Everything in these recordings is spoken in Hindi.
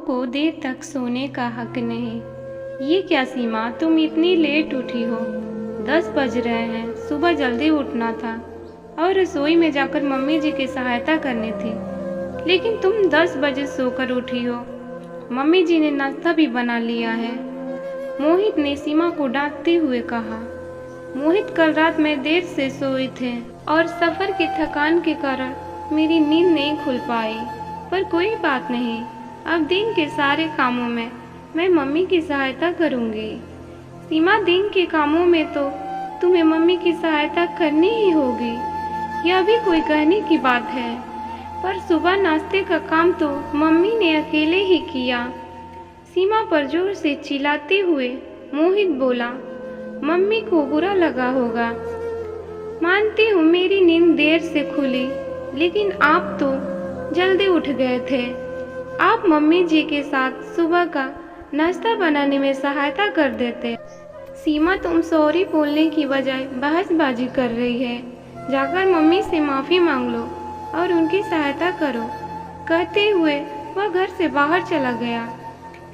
को देर तक सोने का हक नहीं। ये क्या सीमा, तुम इतनी लेट उठी हो? 10 बज रहे हैं। सुबह जल्दी उठना था और रसोई में जाकर मम्मी जी की सहायता करनी थी, लेकिन तुम 10 बजे सोकर उठी हो। मम्मी जी ने नाश्ता भी बना लिया है। मोहित ने सीमा को डांटते हुए कहा। मोहित, कल रात में देर से सोए थे और सफ़र की थकान के कारण मेरी नींद नहीं खुल पाई। पर कोई बात नहीं, अब दिन के सारे कामों में मैं मम्मी की सहायता करूंगी। सीमा, दिन के कामों में तो तुम्हें मम्मी की सहायता करनी ही होगी, यह भी कोई कहने की बात है। पर सुबह नाश्ते का काम तो मम्मी ने अकेले ही किया। सीमा पर जोर से चिल्लाते हुए मोहित बोला। मम्मी को बुरा लगा होगा। मानती हूँ मेरी नींद देर से खुली, लेकिन आप तो जल्दी उठ गए थे। आप मम्मी जी के साथ सुबह का नाश्ता बनाने में सहायता कर देते। सीमा, तुम सॉरी बोलने की बजाय बहसबाजी कर रही है। जाकर मम्मी से माफ़ी मांग लो और उनकी सहायता करो। कहते हुए वह घर से बाहर चला गया।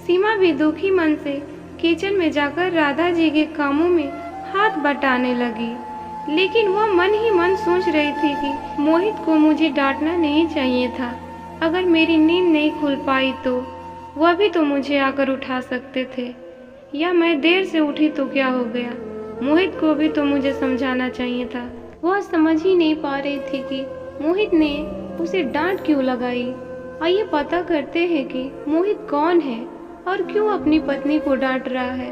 सीमा भी दुखी मन से किचन में जाकर राधा जी के कामों में हाथ बटाने लगी, लेकिन वह मन ही मन सोच रही थी कि मोहित को मुझे डांटना नहीं चाहिए था। अगर मेरी नींद नहीं खुल पाई तो वह भी तो मुझे आकर उठा सकते थे, या मैं देर से उठी तो क्या हो गया। मोहित को भी तो मुझे समझाना चाहिए था। वह समझ ही नहीं पा रही थी कि मोहित ने उसे डांट क्यों लगाई। आइए पता करते हैं कि मोहित कौन है और क्यों अपनी पत्नी को डांट रहा है।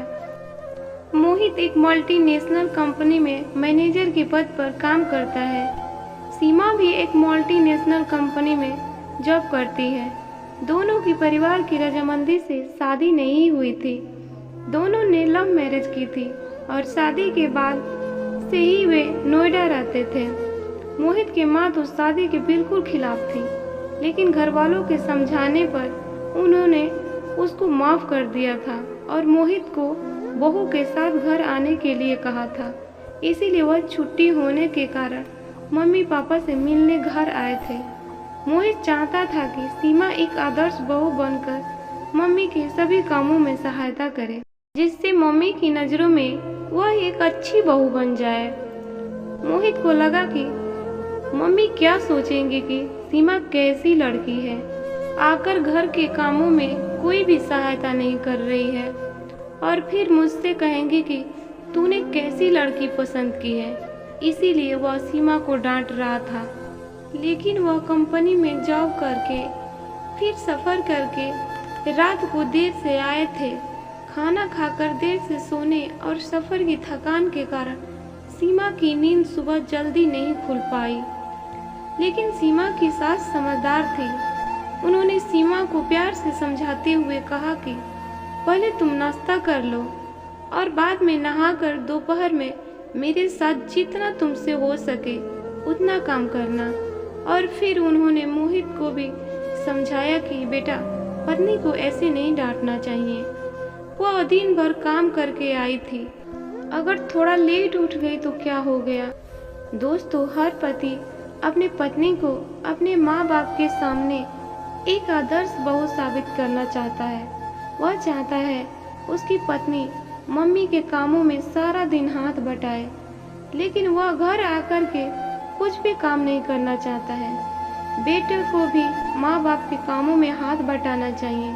मोहित एक मल्टीनेशनल कंपनी में मैनेजर के पद पर काम करता है। सीमा भी एक मल्टीनेशनल कंपनी में जॉब करती है। दोनों की परिवार की रजामंदी से शादी नहीं हुई थी। दोनों ने लव मैरिज की थी और शादी के बाद से ही वे नोएडा रहते थे। मोहित की माँ तो शादी के बिल्कुल खिलाफ थी, लेकिन घर वालों के समझाने पर उन्होंने उसको माफ़ कर दिया था और मोहित को बहू के साथ घर आने के लिए कहा था। इसीलिए वह छुट्टी होने के कारण मम्मी पापा से मिलने घर आए थे। मोहित चाहता था कि सीमा एक आदर्श बहू बनकर मम्मी के सभी कामों में सहायता करे, जिससे मम्मी की नज़रों में वह एक अच्छी बहू बन जाए। मोहित को लगा कि मम्मी क्या सोचेंगे कि सीमा कैसी लड़की है, आकर घर के कामों में कोई भी सहायता नहीं कर रही है, और फिर मुझसे कहेंगे कि तूने कैसी लड़की पसंद की है। इसीलिए वह सीमा को डांट रहा था। लेकिन वह कंपनी में जॉब करके फिर सफ़र करके रात को देर से आए थे। खाना खाकर देर से सोने और सफ़र की थकान के कारण सीमा की नींद सुबह जल्दी नहीं खुल पाई। लेकिन सीमा की सास समझदार थी। उन्होंने सीमा को प्यार से समझाते हुए कहा कि पहले तुम नाश्ता कर लो और बाद में नहाकर दोपहर में मेरे साथ जितना तुमसे हो सके उतना काम करना। और फिर उन्होंने मोहित को भी समझाया कि बेटा, पत्नी को ऐसे नहीं डांटना चाहिए। वह दिन भर काम करके आई थी, अगर थोड़ा लेट उठ गई तो क्या हो गया। दोस्तों, हर पति अपनी पत्नी को अपने माँ बाप के सामने एक आदर्श बहू साबित करना चाहता है। वह चाहता है उसकी पत्नी मम्मी के कामों में सारा दिन हाथ बटाए, लेकिन वह घर आकर के कुछ भी काम नहीं करना चाहता है। बेटे को भी माँ बाप के कामों में हाथ बटाना चाहिए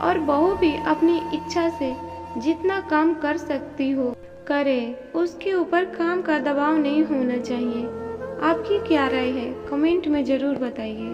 और बहू भी अपनी इच्छा से जितना काम कर सकती हो करे। उसके ऊपर काम का दबाव नहीं होना चाहिए। आपकी क्या राय है? कमेंट में ज़रूर बताइए।